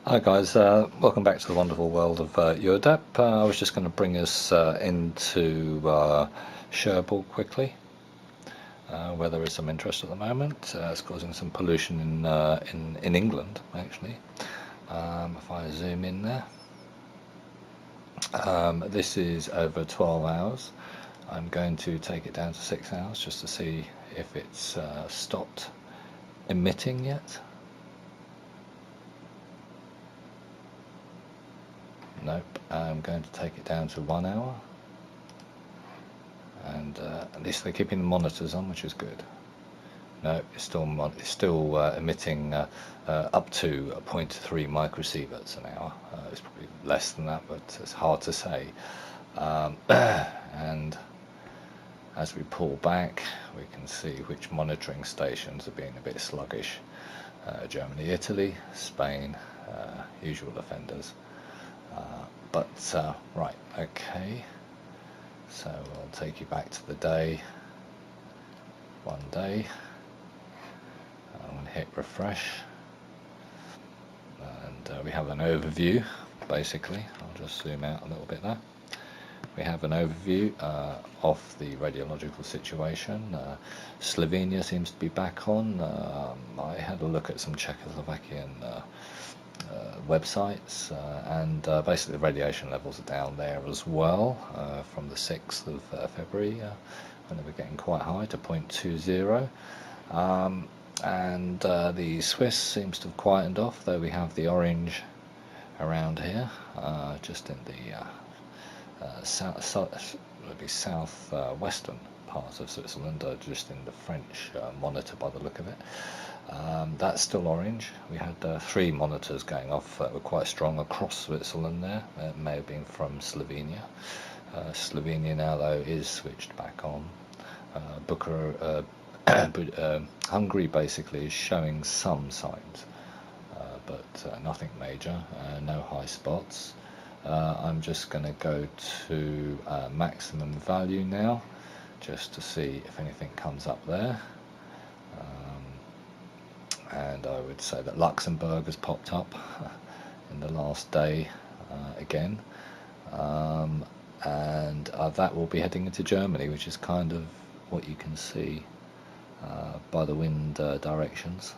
Hi guys, welcome back to the wonderful world of eurdep. I was just going to bring us into Cherbourg quickly, where there is some interest at the moment. It's causing some pollution in England, actually. If I zoom in there, this is over 12 hours. I'm going to take it down to 6 hours just to see if it's stopped emitting yet. Nope, I'm going to take it down to 1 hour, and at least they're keeping the monitors on, which is good. No, it's still emitting up to 0.3 microsieverts an hour. It's probably less than that, but it's hard to say. And as we pull back, we can see which monitoring stations are being a bit sluggish. Germany, Italy, Spain, usual offenders. Right, okay, so I'll take you back to the day, one day. I'm going to hit refresh, and we have an overview. Basically, I'll just zoom out a little bit there. We have an overview of the radiological situation. Slovenia seems to be back on. I had a look at some Czechoslovakian websites, and basically the radiation levels are down there as well from the 6th of February when they were getting quite high to 0.20. And the Swiss seems to have quietened off, though we have the orange around here, just in the south-western part of Switzerland, just in the French monitor by the look of it. That's still orange. We had 3 monitors going off that were quite strong across Switzerland there. It may have been from Slovenia. Slovenia now, though, is switched back on. Hungary basically is showing some signs, but nothing major, no high spots. I'm just going to go to maximum value now, just to see if anything comes up there. And I would say that Luxembourg has popped up in the last day again, and that will be heading into Germany, which is kind of what you can see by the wind directions.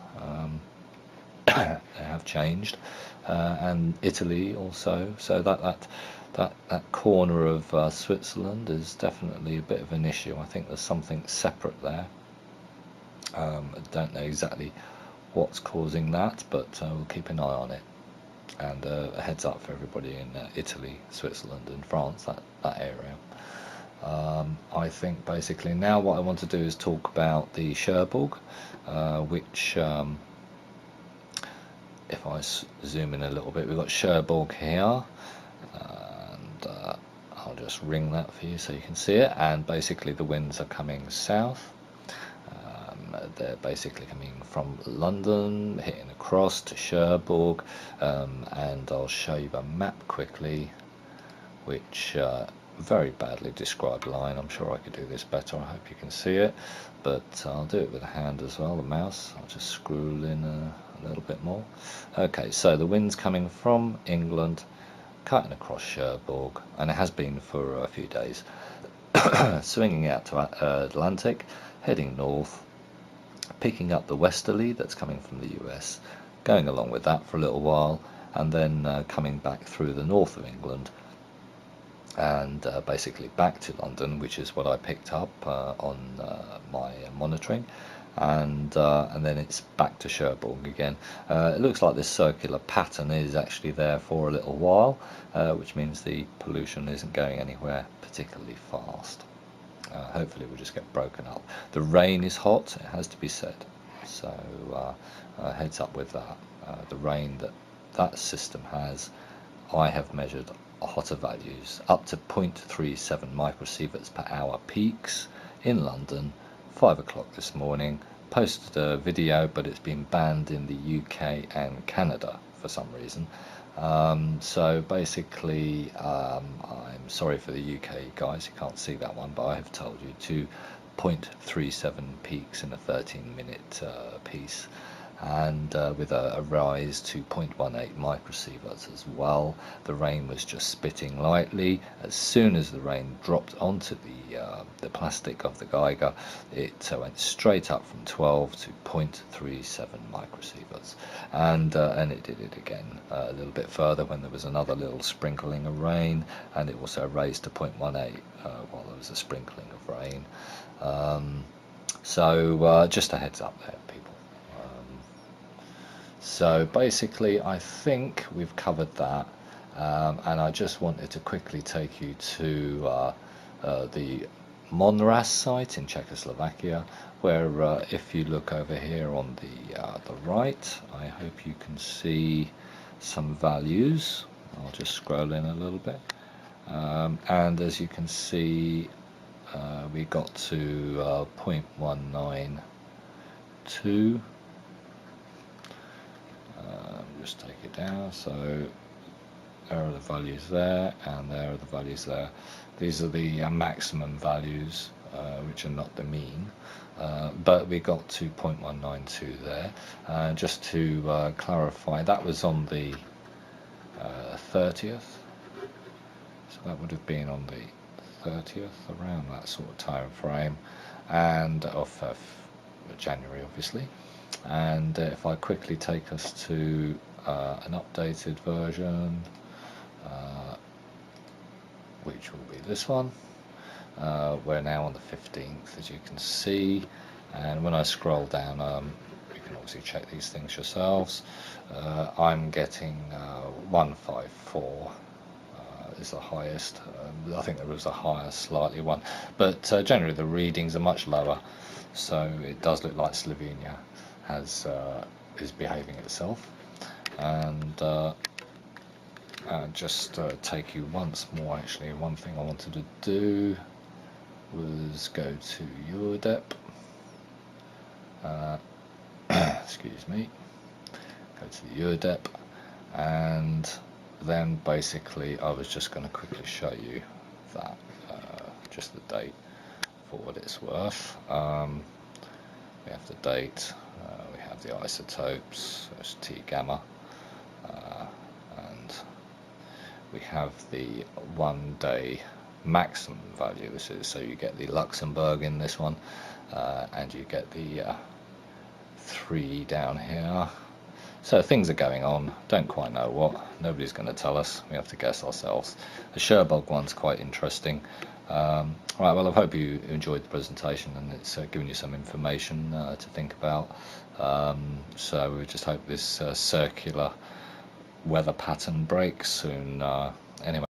They have changed, and Italy also. So that corner of Switzerland is definitely a bit of an issue. I think there's something separate there. I don't know exactly what's causing that, but we'll keep an eye on it. And a heads up for everybody in Italy, Switzerland and France, that area. I think basically now what I want to do is talk about the Cherbourg, which if I zoom in a little bit, we've got Cherbourg here, and I'll just ring that for you so you can see it. And basically the winds are coming south. They're basically coming from London, hitting across to Cherbourg, and I'll show you a map quickly, which very badly described line. I'm sure I could do this better. I hope you can see it, but I'll do it with a hand as well, the mouse. I'll just scroll in a little bit more. Okay, so the wind's coming from England, cutting across Cherbourg, and it has been for a few days, swinging out to Atlantic, heading north, picking up the westerly that's coming from the US, going along with that for a little while, and then coming back through the north of England, and basically back to London, which is what I picked up on my monitoring, and then it's back to Cherbourg again. It looks like this circular pattern is actually there for a little while, which means the pollution isn't going anywhere particularly fast. Hopefully we'll just get broken up. The rain is hot, it has to be said, so heads up with that. The rain that system has, I have measured hotter values up to 0.37 microsieverts per hour peaks in London. 5 o'clock this morning. Posted a video, but it's been banned in the UK and Canada for some reason. So basically, I'm sorry for the UK guys, you can't see that one, but I have told you to 0.37 peaks in a 13-minute piece, and with a rise to 0.18 microsieverts as well. The rain was just spitting lightly. As soon as the rain dropped onto the plastic of the geiger, it went straight up from 12 to 0.37 microsieverts, and it did it again a little bit further when there was another little sprinkling of rain, and it also raised to 0.18 while there was a sprinkling of rain. So just a heads up there, people. So basically I think we've covered that, and I just wanted to quickly take you to the Monraz site in Czechoslovakia, where if you look over here on the right, I hope you can see some values. I'll just scroll in a little bit, and as you can see, we got to 0.192. Just take it down, so there are the values there, and there are the values there. These are the maximum values, which are not the mean, but we got to 0.192 there. Just to clarify, that was on the 30th, so that would have been on the 30th, around that sort of time frame, and of January obviously. And if I quickly take us to an updated version, which will be this one, we're now on the 15th, as you can see, and when I scroll down, you can obviously check these things yourselves. I'm getting 154 is the highest. I think there was a higher slightly one, but generally the readings are much lower, so it does look like Slovenia is behaving itself. And just take you once more, actually, one thing I wanted to do was go to eurdep, excuse me, go to the eurdep, and then basically I was just going to quickly show you that, just the date for what it's worth. We have the date, we have the isotopes, there's T gamma, and we have the 1 day maximum value. So you get the Luxembourg in this one, and you get the 3 down here. So things are going on, don't quite know what, nobody's going to tell us, we have to guess ourselves. The Cherbourg one's quite interesting. Right, well, I hope you enjoyed the presentation, and it's given you some information to think about. So we just hope this circular weather pattern breaks soon. Anyway.